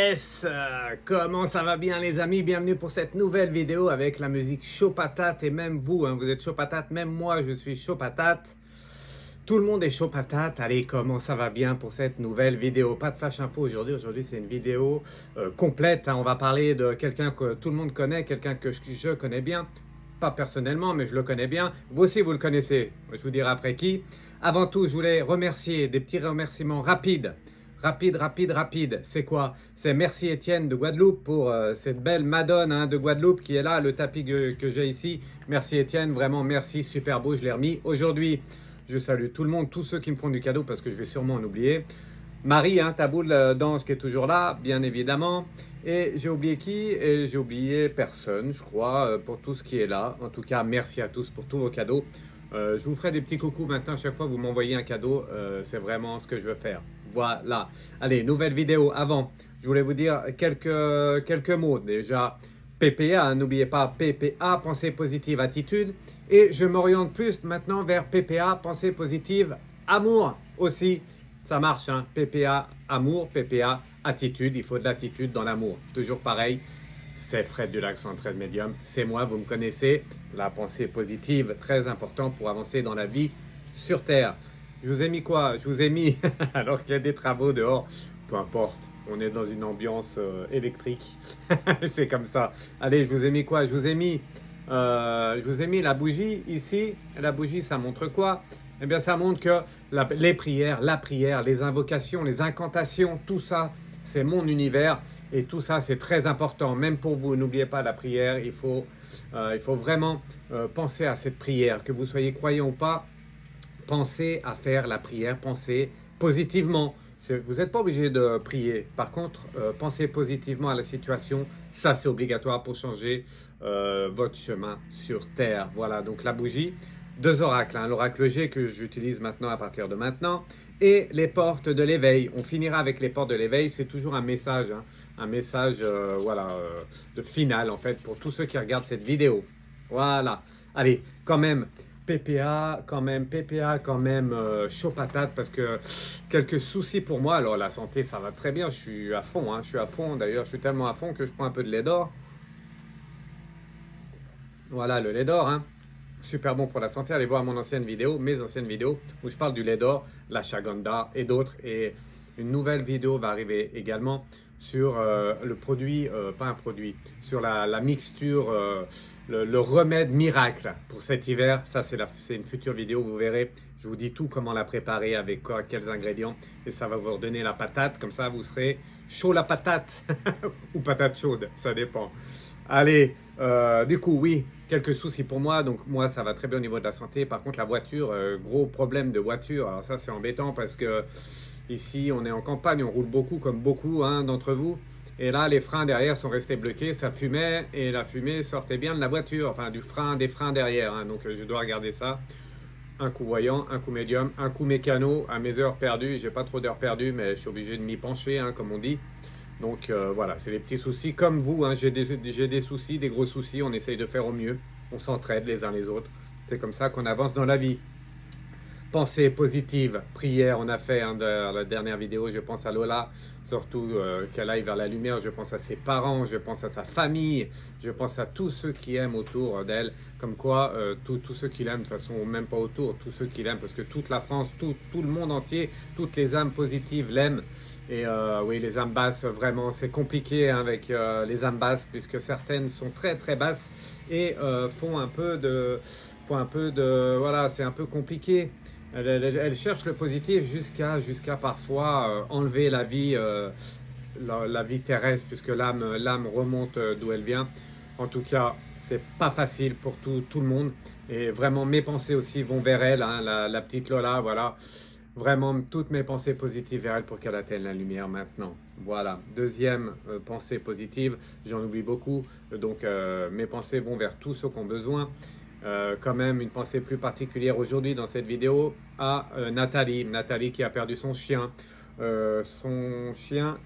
Yes! Comment ça va bien les amis? Bienvenue pour cette nouvelle vidéo avec la musique chaud patate et même vous, vous êtes chaud patate, même moi je suis chaud patate. Tout le monde est chaud patate. Allez, comment ça va bien pour cette nouvelle vidéo? Pas de flash info aujourd'hui. Aujourd'hui, c'est une vidéo complète. On va parler de quelqu'un que tout le monde connaît, quelqu'un que je connais bien. Pas personnellement, mais je le connais bien. Vous aussi, vous le connaissez. Je vous dirai après qui. Avant tout, je voulais remercier, des petits remerciements rapides. Rapide. C'est quoi? C'est merci Étienne de Guadeloupe pour cette belle Madone de Guadeloupe qui est là, le tapis que j'ai ici. Merci Étienne, vraiment merci, super beau, je l'ai remis. Aujourd'hui, je salue tout le monde, tous ceux qui me font du cadeau parce que je vais sûrement en oublier. Marie, ta boule d'ange qui est toujours là, bien évidemment. Et j'ai oublié qui? Et j'ai oublié personne, je crois, pour tout ce qui est là. En tout cas, merci à tous pour tous vos cadeaux. Je vous ferai des petits coucous maintenant. À chaque fois que vous m'envoyez un cadeau, c'est vraiment ce que je veux faire. Voilà. Allez, nouvelle vidéo. Avant, je voulais vous dire quelques mots. Déjà, PPA, n'oubliez pas PPA, pensée positive, attitude. Et je m'oriente plus maintenant vers PPA, pensée positive, amour aussi. Ça marche, PPA, amour, PPA, attitude. Il faut de l'attitude dans l'amour. Toujours pareil. C'est Fred du Lac 113 Medium. C'est moi, vous me connaissez. La pensée positive, très important pour avancer dans la vie sur Terre. Je vous ai mis quoi? Je vous ai mis, alors qu'il y a des travaux dehors, peu importe. On est dans une ambiance électrique. C'est comme ça. Allez, je vous ai mis quoi? Je vous ai mis la bougie ici. La bougie, ça montre quoi? Eh bien, ça montre que les prières, la prière, les invocations, les incantations, tout ça, c'est mon univers. Et tout ça, c'est très important. Même pour vous, n'oubliez pas la prière. Il faut vraiment penser à cette prière. Que vous soyez croyant ou pas, pensez à faire la prière. Pensez positivement. Vous n'êtes pas obligé de prier. Par contre, pensez positivement à la situation. Ça, c'est obligatoire pour changer votre chemin sur Terre. Voilà, donc la bougie. Deux oracles. L'oracle G que j'utilise maintenant à partir de maintenant. Et les portes de l'éveil. On finira avec les portes de l'éveil. C'est toujours un message. Un message de finale en fait pour tous ceux qui regardent cette vidéo. Voilà. Allez, quand même PPA, chaud patate parce que quelques soucis pour moi. Alors la santé, ça va très bien. Je suis à fond. Je suis à fond. D'ailleurs, je suis tellement à fond que je prends un peu de lait d'or. Voilà le lait d'or. Super bon pour la santé. Allez voir mes anciennes vidéos où je parle du lait d'or, la Shaganda et d'autres. Et une nouvelle vidéo va arriver également sur le produit, pas un produit, sur la mixture, le remède miracle pour cet hiver. Ça, c'est une future vidéo, vous verrez. Je vous dis tout comment la préparer, avec quoi, quels ingrédients. Et ça va vous redonner la patate. Comme ça, vous serez chaud la patate. Ou patate chaude, ça dépend. Allez, du coup, oui, quelques soucis pour moi. Donc, moi, ça va très bien au niveau de la santé. Par contre, la voiture, gros problème de voiture. Alors ça, c'est embêtant parce que ici, on est en campagne, on roule beaucoup, comme beaucoup d'entre vous. Et là, les freins derrière sont restés bloqués, ça fumait et la fumée sortait bien de la voiture, enfin des freins derrière. Donc, je dois regarder ça. Un coup voyant, un coup médium, un coup mécano à mes heures perdues. J'ai pas trop d'heures perdues, mais je suis obligé de m'y pencher, comme on dit. Donc, voilà, c'est les petits soucis. Comme vous, j'ai des soucis, des gros soucis. On essaye de faire au mieux. On s'entraide les uns les autres. C'est comme ça qu'on avance dans la vie. Pensée positive, prière, on a fait dans la dernière vidéo, je pense à Lola, surtout qu'elle aille vers la lumière, je pense à ses parents, je pense à sa famille, je pense à tous ceux qui aiment autour d'elle, comme quoi tous ceux qui l'aiment, de toute façon, même pas autour, tous ceux qui l'aiment, parce que toute la France, tout le monde entier, toutes les âmes positives l'aiment. Et oui, les âmes basses, vraiment, c'est compliqué avec les âmes basses, puisque certaines sont très très basses et font un peu de, voilà, c'est un peu compliqué. Elle cherche le positif jusqu'à parfois enlever la vie terrestre, puisque l'âme remonte d'où elle vient. En tout cas, c'est pas facile pour tout le monde. Et vraiment, mes pensées aussi vont vers elle, la petite Lola, voilà. Vraiment, toutes mes pensées positives vers elle pour qu'elle atteigne la lumière maintenant. Voilà. Deuxième pensée positive, j'en oublie beaucoup. Donc, mes pensées vont vers tous ceux qui ont besoin. Quand même une pensée plus particulière aujourd'hui dans cette vidéo à Nathalie qui a perdu son chien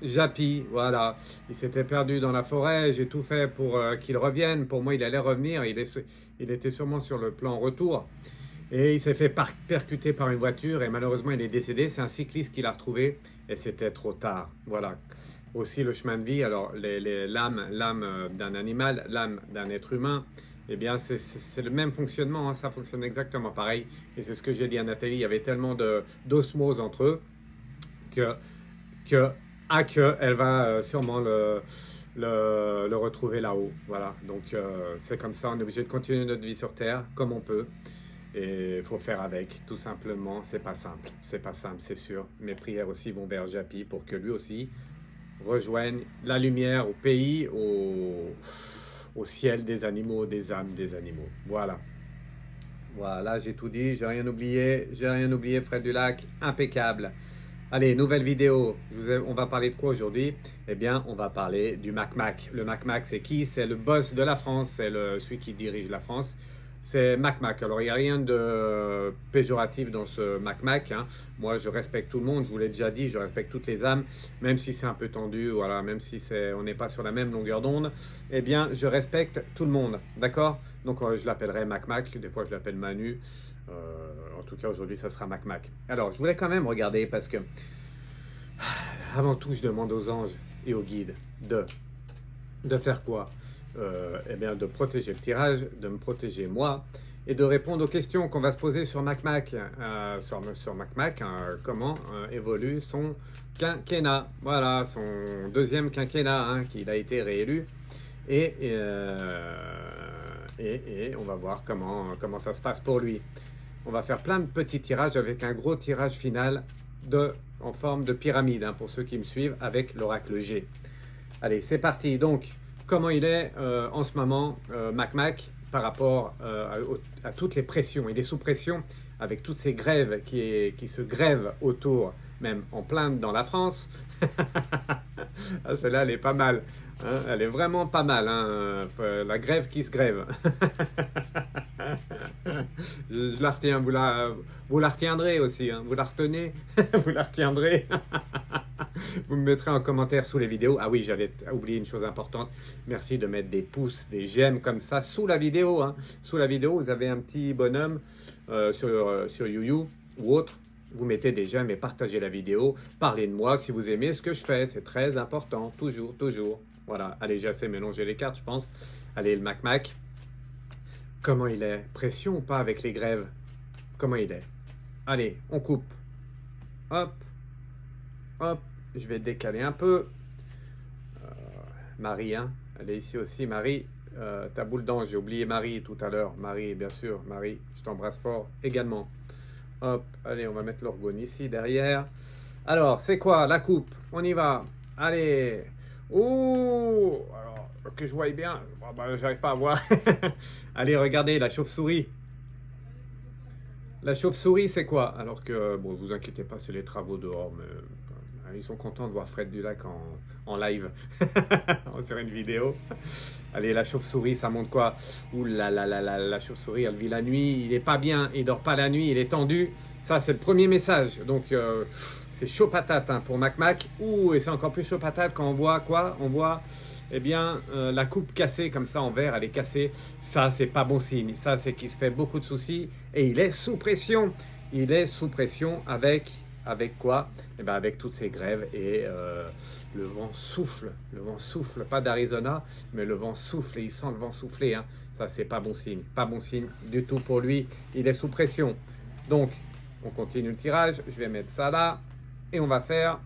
Jappy, voilà, il s'était perdu dans la forêt, j'ai tout fait pour qu'il revienne. Pour moi, il allait revenir, il était sûrement sur le plan retour et il s'est fait percuter par une voiture et malheureusement il est décédé. C'est un cycliste qui l'a retrouvé et c'était trop tard, voilà. aussi le chemin de vie. Alors, l'âme d'un animal, l'âme d'un être humain, eh bien, c'est le même fonctionnement, hein, ça fonctionne exactement pareil. Et c'est ce que j'ai dit à Nathalie, il y avait tellement d'osmose entre eux que, que, elle va sûrement le retrouver là-haut. Voilà, donc c'est comme ça, on est obligé de continuer notre vie sur Terre comme on peut. Et il faut faire avec, tout simplement. C'est pas simple, c'est sûr. Mes prières aussi vont vers Japi pour que lui aussi rejoigne la lumière au pays, au ciel des animaux, des âmes des animaux. Voilà. Voilà, j'ai tout dit, j'ai rien oublié, Fred Dulac, impeccable. Allez, nouvelle vidéo. On va parler de quoi aujourd'hui? Eh bien, on va parler du Mac. Le Mac, c'est qui? C'est le boss de la France, c'est celui qui dirige la France. C'est Mac. Alors, il n'y a rien de péjoratif dans ce Mac. Hein. Moi, je respecte tout le monde, je vous l'ai déjà dit, je respecte toutes les âmes, même si c'est un peu tendu, voilà, même si on n'est pas sur la même longueur d'onde, eh bien, je respecte tout le monde, d'accord? Donc, je l'appellerai Mac, des fois je l'appelle Manu. En tout cas, aujourd'hui, ça sera Mac. Alors, je voulais quand même regarder parce que, avant tout, je demande aux anges et aux guides de faire quoi? Eh bien, de protéger le tirage, de me protéger moi et de répondre aux questions qu'on va se poser sur Mac. Sur Mac, comment évolue son quinquennat. Voilà, son deuxième quinquennat, hein, qu'il a été réélu. Et on va voir comment ça se passe pour lui. On va faire plein de petits tirages avec un gros tirage final en forme de pyramide, hein, pour ceux qui me suivent, avec l'oracle G. Allez, c'est parti. Donc, comment il est en ce moment, Mac, par rapport à toutes les pressions. Il est sous pression avec toutes ces grèves qui se grèvent autour, même en plein dans la France. Ah, celle-là, elle est pas mal. Hein, elle est vraiment pas mal. Hein, la grève qui se grève. je la retiens. Vous la retiendrez aussi. Hein, vous la retenez. Vous la retiendrez. Vous me mettrez en commentaire sous les vidéos. Ah oui, j'allais oublier une chose importante. Merci de mettre des pouces, des j'aime comme ça sous la vidéo. Hein. Sous la vidéo, vous avez un petit bonhomme sur YouYou ou autre. Vous mettez des j'aime et partagez la vidéo. Parlez de moi si vous aimez ce que je fais. C'est très important. Toujours. Voilà. Allez, j'ai assez mélangé les cartes, je pense. Allez, le Mac. Comment il est? Pression ou pas avec les grèves? Comment il est? Allez, on coupe. Hop. Je vais décaler un peu. Marie, hein. Elle est ici aussi. Marie, ta boule d'ange. J'ai oublié Marie tout à l'heure. Marie, bien sûr. Marie, je t'embrasse fort également. Hop, allez, on va mettre l'orgone ici, derrière. Alors, c'est quoi la coupe? On y va. Allez. Ouh, alors, que je voie bien. Oh, bah, j'arrive pas à voir. Allez, regardez, la chauve-souris. La chauve-souris, c'est quoi? Alors que, bon, vous inquiétez pas, c'est les travaux dehors, mais ils sont contents de voir Fred Dulac en live sur une vidéo. Allez, la chauve-souris, ça montre quoi? Ouh là là là là, la chauve-souris, elle vit la nuit, il est pas bien, il dort pas la nuit, il est tendu. Ça, c'est le premier message. Donc, c'est chaud patate, hein, pour Mac. Ouh, et c'est encore plus chaud patate quand on voit quoi? On voit, eh bien, la coupe cassée comme ça en verre, elle est cassée. Ça, c'est pas bon signe. Ça, c'est qu'il se fait beaucoup de soucis et il est sous pression. Il est sous pression avec quoi? Eh bien, avec toutes ces grèves et le vent souffle, pas d'Arizona, mais le vent souffle et il sent le vent souffler. Hein. Ça, c'est pas bon signe du tout pour lui. Il est sous pression. Donc, on continue le tirage. Je vais mettre ça là et on va faire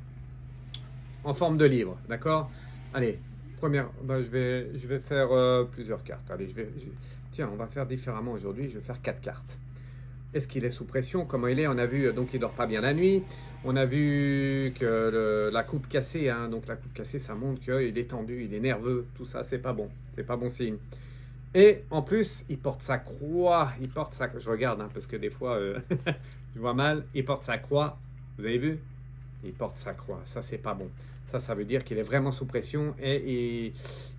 en forme de livre, d'accord? Allez, première, je vais faire plusieurs cartes. Allez, tiens, on va faire différemment aujourd'hui. Je vais faire 4 cartes. Est-ce qu'il est sous pression? Comment il est? On a vu, donc il dort pas bien la nuit. On a vu que la coupe cassée, hein, donc la coupe cassée, ça montre qu'il est tendu, il est nerveux. Tout ça, c'est pas bon. C'est pas bon signe. Et en plus, il porte sa croix. Je regarde, hein, parce que des fois, je vois mal. Il porte sa croix. Vous avez vu? Il porte sa croix. Ça, c'est pas bon. Ça veut dire qu'il est vraiment sous pression et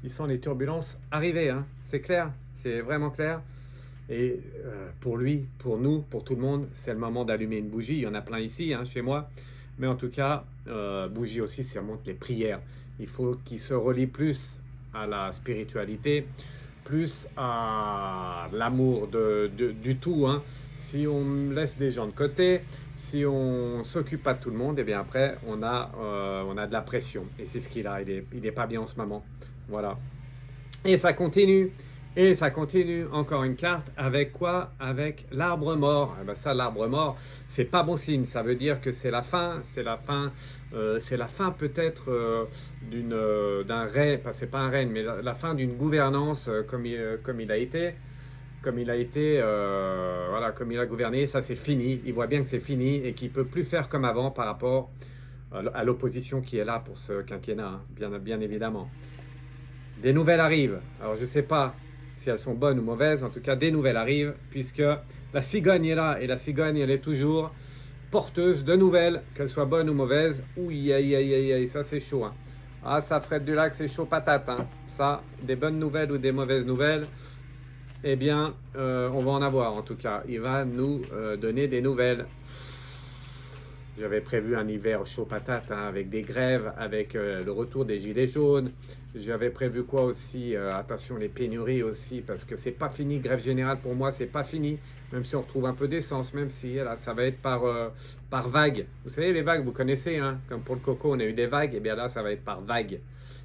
il sent les turbulences arriver. Hein. C'est clair. C'est vraiment clair. Et pour lui, pour nous, pour tout le monde, c'est le moment d'allumer une bougie. Il y en a plein ici, hein, chez moi. Mais en tout cas, bougie aussi, ça montre les prières. Il faut qu'il se relie plus à la spiritualité, plus à l'amour du tout. Hein. Si on laisse des gens de côté, Si on s'occupe pas de tout le monde, et bien après, on a de la pression. Et c'est ce qu'il a. Il est pas bien en ce moment. Voilà. Et ça continue. Et ça continue. Encore une carte. Avec quoi? Avec l'arbre mort. Eh ben ça, l'arbre mort, c'est pas bon signe. Ça veut dire que c'est la fin. C'est la fin peut-être d'un règne. C'est pas un règne, mais la fin d'une gouvernance comme il a été. Voilà, comme il a gouverné, ça c'est fini. Il voit bien que c'est fini et qu'il ne peut plus faire comme avant par rapport à l'opposition qui est là pour ce quinquennat, hein, bien évidemment. Des nouvelles arrivent. Alors je ne sais pas si elles sont bonnes ou mauvaises, en tout cas des nouvelles arrivent, puisque la cigogne est là, et la cigogne elle est toujours porteuse de nouvelles, qu'elles soient bonnes ou mauvaises. Ouh, aïe, ça c'est chaud. Hein. Ah, ça, Fred Dulac, c'est chaud patate. Hein. Ça, des bonnes nouvelles ou des mauvaises nouvelles, eh bien, on va en avoir en tout cas. Il va nous donner des nouvelles. J'avais prévu un hiver chaud patate hein, avec des grèves, avec le retour des gilets jaunes. J'avais prévu quoi aussi attention, les pénuries aussi, parce que c'est pas fini. Grève générale pour moi, c'est pas fini. Même si on retrouve un peu d'essence, même si là, ça va être par vague. Vous savez, les vagues, vous connaissez, hein, comme pour le coco, on a eu des vagues. Et bien là, ça va être par vague.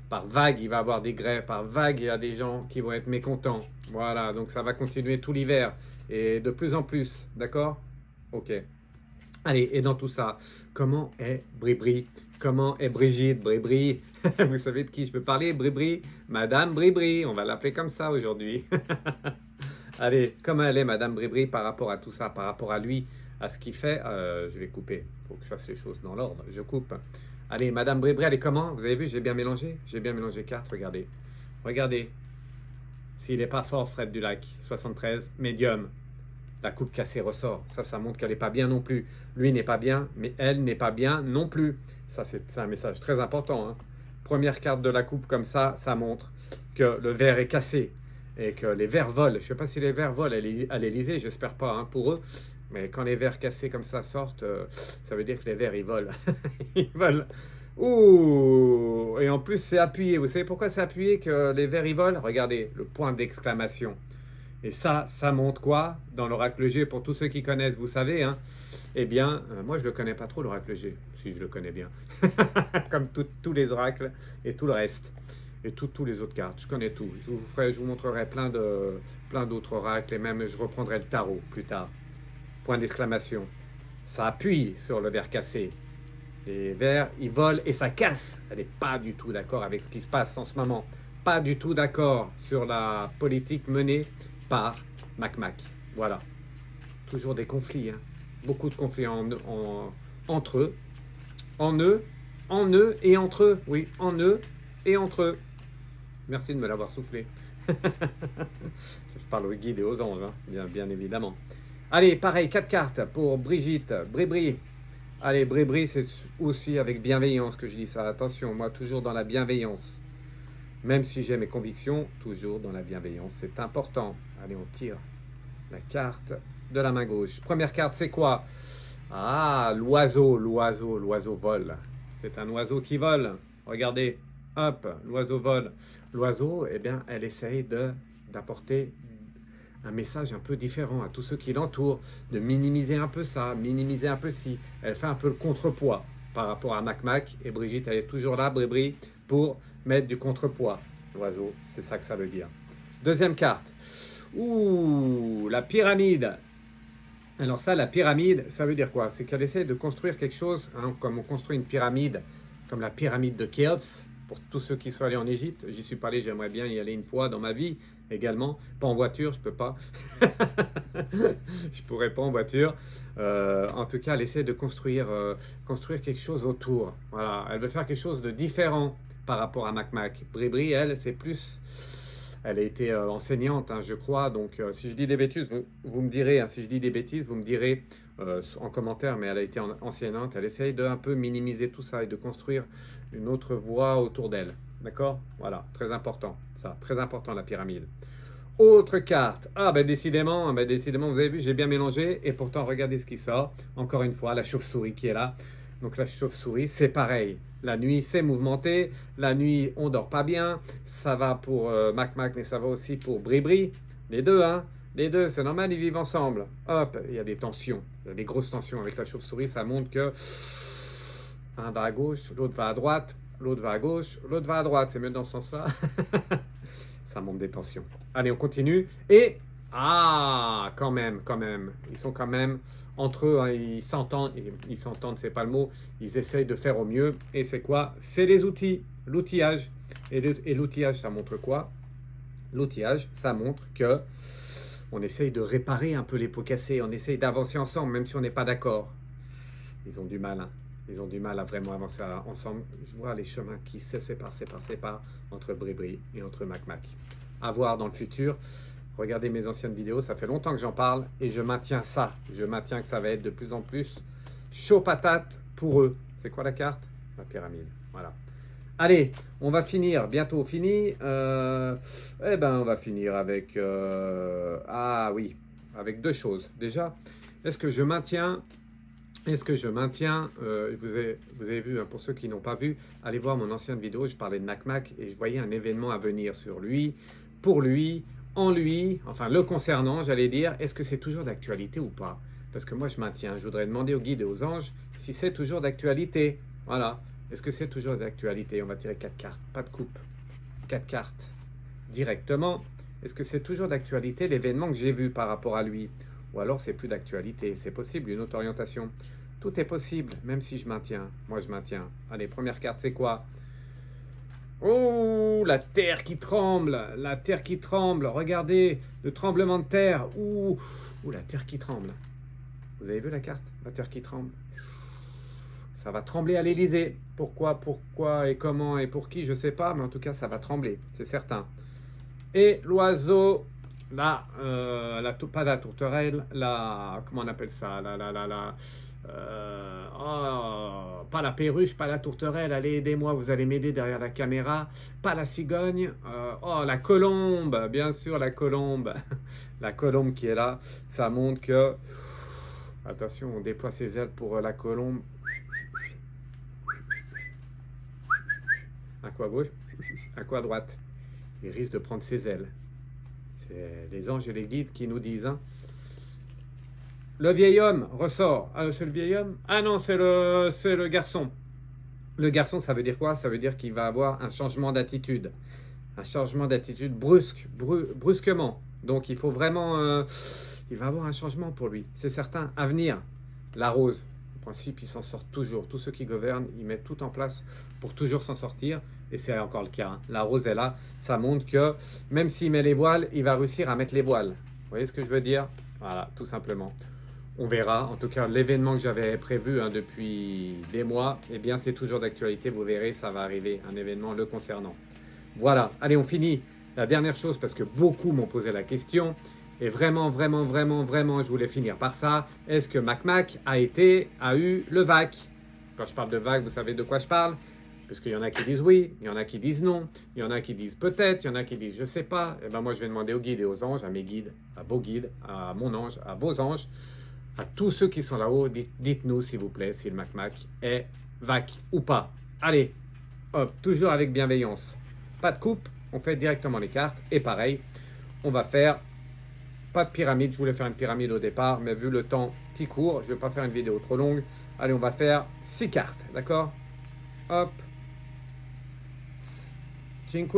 Par vague, il va y avoir des grèves. Par vague, il y a des gens qui vont être mécontents. Voilà, donc ça va continuer tout l'hiver. Et de plus en plus, d'accord? Ok. Allez, et dans tout ça, comment est Bribri? Comment est Brigitte Bribri? Vous savez de qui je veux parler? Bribri? Madame Bribri, on va l'appeler comme ça aujourd'hui. Allez, comment elle est Madame Bribri par rapport à tout ça, par rapport à lui, à ce qu'il fait? Je vais couper, il faut que je fasse les choses dans l'ordre, je coupe. Allez, Madame Bribri, elle est comment? Vous avez vu, j'ai bien mélangé? J'ai bien mélangé cartes, regardez. Regardez. S'il n'est pas fort, Fred Dulac, 73, médium. La coupe cassée ressort. Ça montre qu'elle n'est pas bien non plus. Lui n'est pas bien, mais elle n'est pas bien non plus. Ça, c'est un message très important. Hein. Première carte de la coupe comme ça montre que le verre est cassé et que les verres volent. Je ne sais pas si les verres volent à l'Élysée, j'espère pas hein, pour eux. Mais quand les verres cassés comme ça sortent, ça veut dire que les verres, ils volent. Ils volent. Ouh! Et en plus, c'est appuyé. Vous savez pourquoi c'est appuyé que les verres, ils volent? Regardez, le point d'exclamation. Et ça montre quoi? Dans l'oracle G, pour tous ceux qui connaissent, vous savez, hein? Eh bien, moi, je ne le connais pas trop, l'oracle G. Si, je le connais bien. Comme tous les oracles et tout le reste. Et tous les autres cartes. Je connais tout. Je vous montrerai plein d'autres oracles et même je reprendrai le tarot plus tard. Point d'exclamation. Ça appuie sur le verre cassé. Les verres, ils volent et ça casse. Elle n'est pas du tout d'accord avec ce qui se passe en ce moment. Pas du tout d'accord sur la politique menée par Mac. Voilà. Toujours des conflits. Hein. Beaucoup de conflits entre eux. En eux et entre eux. Oui, en eux et entre eux. Merci de me l'avoir soufflé. Je parle aux guides et aux anges, hein, bien évidemment. Allez, pareil, 4 cartes pour Brigitte, Bribri. Allez, Bribri, c'est aussi avec bienveillance que je dis ça. Attention, moi, toujours dans la bienveillance. Même si j'ai mes convictions, toujours dans la bienveillance. C'est important. Allez, on tire la carte de la main gauche. Première carte, c'est quoi? Ah, l'oiseau vole. C'est un oiseau qui vole. Regardez, hop, l'oiseau vole. L'oiseau, eh bien, elle essaye d'apporter un message un peu différent à tous ceux qui l'entourent, de minimiser un peu ça, minimiser un peu ci. Elle fait un peu le contrepoids par rapport à Mac. Et Brigitte, elle est toujours là, Bribri, pour mettre du contrepoids. L'oiseau, c'est ça que ça veut dire. Deuxième carte. Ouh, la pyramide. Alors ça, la pyramide, ça veut dire quoi? C'est qu'elle essaie de construire quelque chose, hein, comme on construit une pyramide, comme la pyramide de Khéops. Pour tous ceux qui sont allés en Égypte, j'y suis pas allé, j'aimerais bien y aller une fois dans ma vie également. Pas en voiture, je peux pas. Je pourrais pas en voiture. En tout cas, elle essaie de construire quelque chose autour. Voilà, elle veut faire quelque chose de différent par rapport à Mac. Bribri, elle, c'est plus... Elle a été enseignante, hein, je crois. Donc, si je dis des bêtises, vous me direz. Hein, si je dis des bêtises, vous me direz en commentaire. Mais elle a été enseignante. Elle essaye de un peu minimiser tout ça et de construire une autre voie autour d'elle. D'accord? Voilà, très important. Ça, très important la pyramide. Autre carte. Ah, décidément, vous avez vu, j'ai bien mélangé. Et pourtant, regardez ce qui sort. Encore une fois, la chauve-souris qui est là. Donc la chauve-souris, c'est pareil. La nuit, c'est mouvementé. La nuit, on dort pas bien. Ça va pour Mac, mais ça va aussi pour Bribri. Les deux, hein. Les deux, c'est normal, ils vivent ensemble. Hop, il y a des tensions. les grosses tensions avec la chauve-souris, ça montre que un va à gauche, l'autre va à droite, l'autre va à gauche, l'autre va à droite. C'est mieux dans ce sens-là. Ça monte des tensions. Allez, on continue. Et, ah, quand même. Ils sont quand même entre eux, hein, ils s'entendent, c'est pas le mot. Ils essayent de faire au mieux. Et c'est quoi? C'est les outils, l'outillage. Et l'outillage, ça montre quoi? L'outillage, ça montre que on essaye de réparer un peu les pots cassés. On essaye d'avancer ensemble, même si on n'est pas d'accord. Ils ont du mal, hein. Ils ont du mal à vraiment avancer ensemble. Je vois les chemins qui se séparent entre Bribri et entre Mac. À voir dans le futur. Regardez mes anciennes vidéos, ça fait longtemps que j'en parle et je maintiens ça. Je maintiens que ça va être de plus en plus chaud patate pour eux. C'est quoi la carte? La pyramide. Voilà. Allez, on va finir, bientôt fini. On va finir avec... ah oui, avec deux choses. Déjà, est-ce que je maintiens... vous avez vu, hein, pour ceux qui n'ont pas vu, allez voir mon ancienne vidéo, je parlais de Mac et je voyais un événement à venir sur lui, pour lui, en lui, enfin le concernant, j'allais dire, est-ce que c'est toujours d'actualité ou pas? Parce que moi je maintiens, je voudrais demander aux guides et aux anges si c'est toujours d'actualité. Voilà, est-ce que c'est toujours d'actualité? On va tirer 4 cartes, pas de coupe, 4 cartes directement. Est-ce que c'est toujours d'actualité l'événement que j'ai vu par rapport à lui? Ou alors c'est plus d'actualité, c'est possible, une autre orientation. Tout est possible, même si je maintiens. Moi, je maintiens. Allez, première carte, c'est quoi? Oh, la terre qui tremble. La terre qui tremble. Regardez, le tremblement de terre. Ouh, la terre qui tremble. Vous avez vu la carte? La terre qui tremble. Ça va trembler à l'Élysée. Pourquoi et comment et pour qui, je ne sais pas. Mais en tout cas, ça va trembler, c'est certain. Et l'oiseau... Là, pas la tourterelle, comment on appelle ça? Pas la perruche, pas la tourterelle, allez aidez-moi, vous allez m'aider derrière la caméra. Pas la cigogne, la colombe, bien sûr la colombe. La colombe qui est là, ça montre que... Attention, on déploie ses ailes pour la colombe. Un coup à gauche, un coup à droite. Il risque de prendre ses ailes. C'est les anges et les guides qui nous disent. Hein. Le vieil homme ressort. Ah, c'est le vieil homme? Ah non, c'est le garçon. Le garçon, ça veut dire quoi? Ça veut dire qu'il va avoir un changement d'attitude. Un changement d'attitude brusquement. Donc, il faut vraiment... il va avoir un changement pour lui. C'est certain. À venir, la rose. En principe, ils s'en sortent toujours. Tous ceux qui gouvernent, ils mettent tout en place pour toujours s'en sortir. Et c'est encore le cas. Hein. La rose est là. Ça montre que même s'il met les voiles, il va réussir à mettre les voiles. Vous voyez ce que je veux dire? Voilà, tout simplement. On verra. En tout cas, l'événement que j'avais prévu depuis des mois, eh bien, c'est toujours d'actualité. Vous verrez, ça va arriver. Un événement le concernant. Voilà. Allez, on finit. La dernière chose, parce que beaucoup m'ont posé la question. Et vraiment, je voulais finir par ça. Est-ce que Mac a eu le VAC? Quand je parle de VAC, vous savez de quoi je parle? Parce qu'il y en a qui disent oui, il y en a qui disent non, il y en a qui disent peut-être, il y en a qui disent je sais pas. Et ben moi, je vais demander aux guides et aux anges, à mes guides, à vos guides, à mon ange, à vos anges, à tous ceux qui sont là-haut, dites-nous s'il vous plaît si le Mac est VAC ou pas. Allez, hop, toujours avec bienveillance. Pas de coupe, on fait directement les cartes. Et pareil, on va faire... Pas de pyramide, je voulais faire une pyramide au départ, mais vu le temps qui court, je ne vais pas faire une vidéo trop longue. Allez, on va faire 6 cartes, d'accord? Hop. Cinque.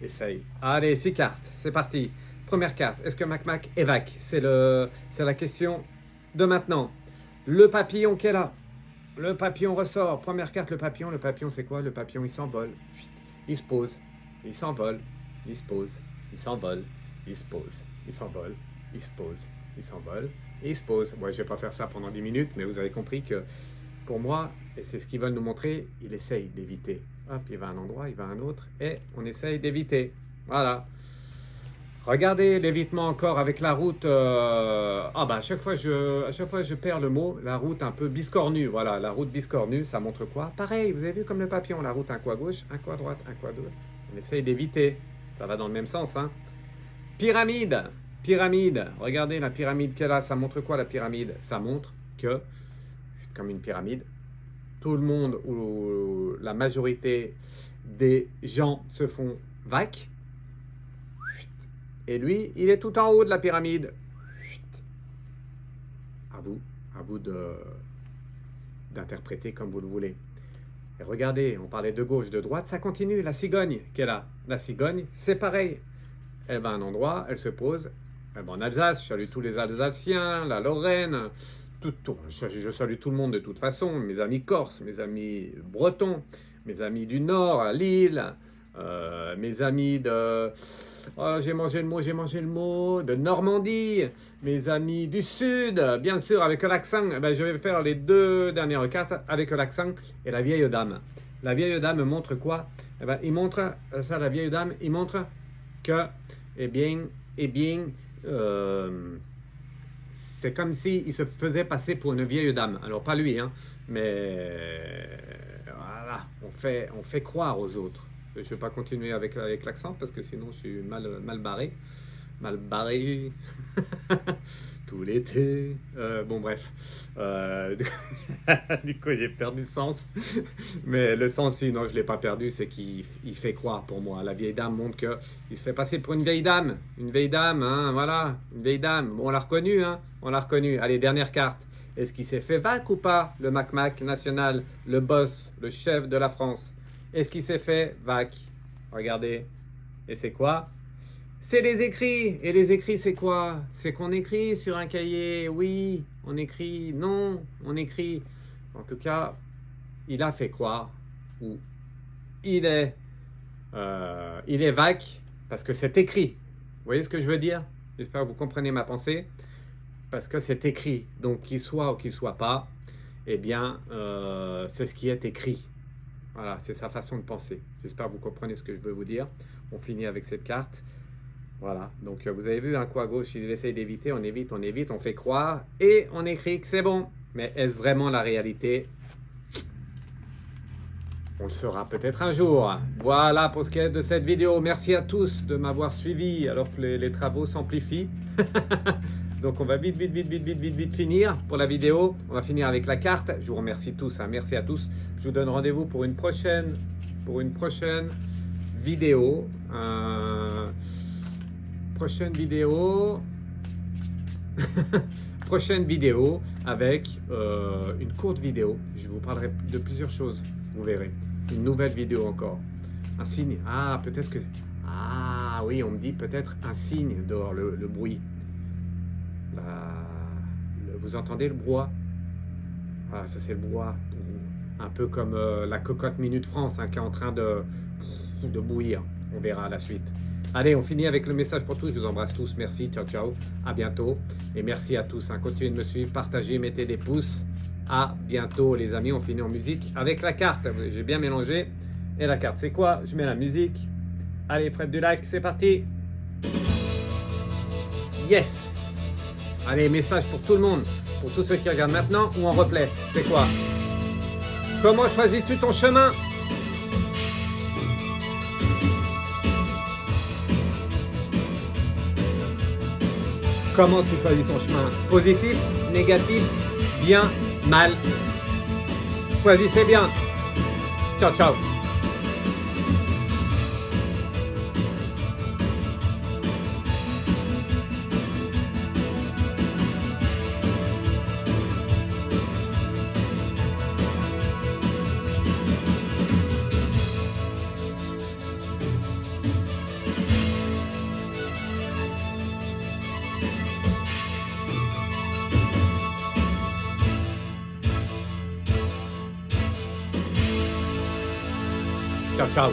Essaye. Allez, 6 cartes, c'est parti. Première carte, est-ce que Mac est VAC? C'est la question de maintenant. Le papillon qui est là. Le papillon ressort. Première carte, le papillon. Le papillon, c'est quoi? Le papillon, il s'envole. Il se pose. Il s'envole. Il se pose. Il s'envole, il se pose, il s'envole, il se pose, il s'envole et il se pose. Moi, je ne vais pas faire ça pendant 10 minutes, mais vous avez compris que pour moi, et c'est ce qu'ils veulent nous montrer, il essaye d'éviter. Hop, il va à un endroit, il va à un autre, et on essaye d'éviter. Voilà. Regardez l'évitement encore avec la route. À chaque fois, je perds le mot. La route un peu biscornue. Voilà, la route biscornue, ça montre quoi? Pareil, vous avez vu comme le papillon, la route un coup à gauche, un coup à droite, un coup à droite. On essaye d'éviter. Ça va dans le même sens, hein. Pyramide. Pyramide. Regardez la pyramide qu'elle a. Ça montre quoi la pyramide? Ça montre que, comme une pyramide, tout le monde ou la majorité des gens se font VAC. Et lui, il est tout en haut de la pyramide. à vous d'interpréter comme vous le voulez. Et regardez, on parlait de gauche, de droite, ça continue. La cigogne qui est là. La cigogne, c'est pareil. Elle va à un endroit, elle se pose. Elle va en Alsace, je salue tous les Alsaciens, la Lorraine, je salue tout le monde de toute façon, mes amis corses, mes amis bretons, mes amis du Nord, à Lille, mes amis de... Oh, j'ai mangé le mot, de Normandie, mes amis du Sud, bien sûr, avec l'accent. Eh ben, je vais faire les 2 dernières cartes avec l'accent et la vieille dame. La vieille dame montre quoi? Eh ben, il montre, ça, la vieille dame, il montre que, eh bien, c'est comme s'il se faisait passer pour une vieille dame. Alors, pas lui, hein, mais voilà, on fait croire aux autres. Je ne vais pas continuer avec l'accent parce que sinon je suis mal barré. Mal barré. Tout l'été. Bon, bref. Du coup, j'ai perdu le sens. Mais le sens, sinon, je ne l'ai pas perdu, c'est qu'il fait croire pour moi. La vieille dame montre qu'il se fait passer pour une vieille dame. Une vieille dame, hein, voilà. Une vieille dame. Bon, on l'a reconnu, hein. On l'a reconnu. Allez, dernière carte. Est-ce qu'il s'est fait vac ou pas, le Mac national, le boss, le chef de la France? Est-ce qu'il s'est fait vac? Regardez. Et c'est quoi? C'est les écrits. Et les écrits, c'est quoi? C'est qu'on écrit sur un cahier. Oui, on écrit. Non, on écrit. En tout cas, il a fait croire. Ou il est vac parce que c'est écrit. Vous voyez ce que je veux dire? J'espère que vous comprenez ma pensée. Parce que c'est écrit. Donc, qu'il soit ou qu'il soit pas, eh bien, c'est ce qui est écrit. Voilà, c'est sa façon de penser. J'espère que vous comprenez ce que je veux vous dire. On finit avec cette carte. Voilà, donc vous avez vu, un coup à gauche, il essaye d'éviter, on évite, on fait croire et on écrit que c'est bon. Mais est-ce vraiment la réalité? On le saura peut-être un jour. Voilà pour ce qui est de cette vidéo. Merci à tous de m'avoir suivi alors que les travaux s'amplifient. Donc on va vite finir pour la vidéo. On va finir avec la carte. Je vous remercie tous, hein. Merci à tous. Je vous donne rendez-vous pour une prochaine vidéo. Prochaine vidéo avec une courte vidéo. Je vous parlerai de plusieurs choses, vous verrez. Une nouvelle vidéo encore. Un signe. Ah, peut-être que... Ah oui, on me dit peut-être un signe dehors, le bruit. Vous entendez le brouhaha? Ah, ça c'est le brouhaha. Un peu comme la cocotte Minute France, hein, qui est en train de bouillir. On verra à la suite. Allez, on finit avec le message pour tous. Je vous embrasse tous. Merci. Ciao, ciao. À bientôt. Et merci à tous, hein. Continuez de me suivre, partagez, mettez des pouces. À bientôt, les amis. On finit en musique avec la carte. J'ai bien mélangé. Et la carte, c'est quoi? Je mets la musique. Allez, Fred du like, c'est parti. Yes. Allez, message pour tout le monde. Pour tous ceux qui regardent maintenant ou en replay. C'est quoi? Comment choisis-tu ton chemin? Comment tu choisis ton chemin? Positif, négatif, bien, mal? Choisissez bien. Ciao, ciao. Ciao, ciao.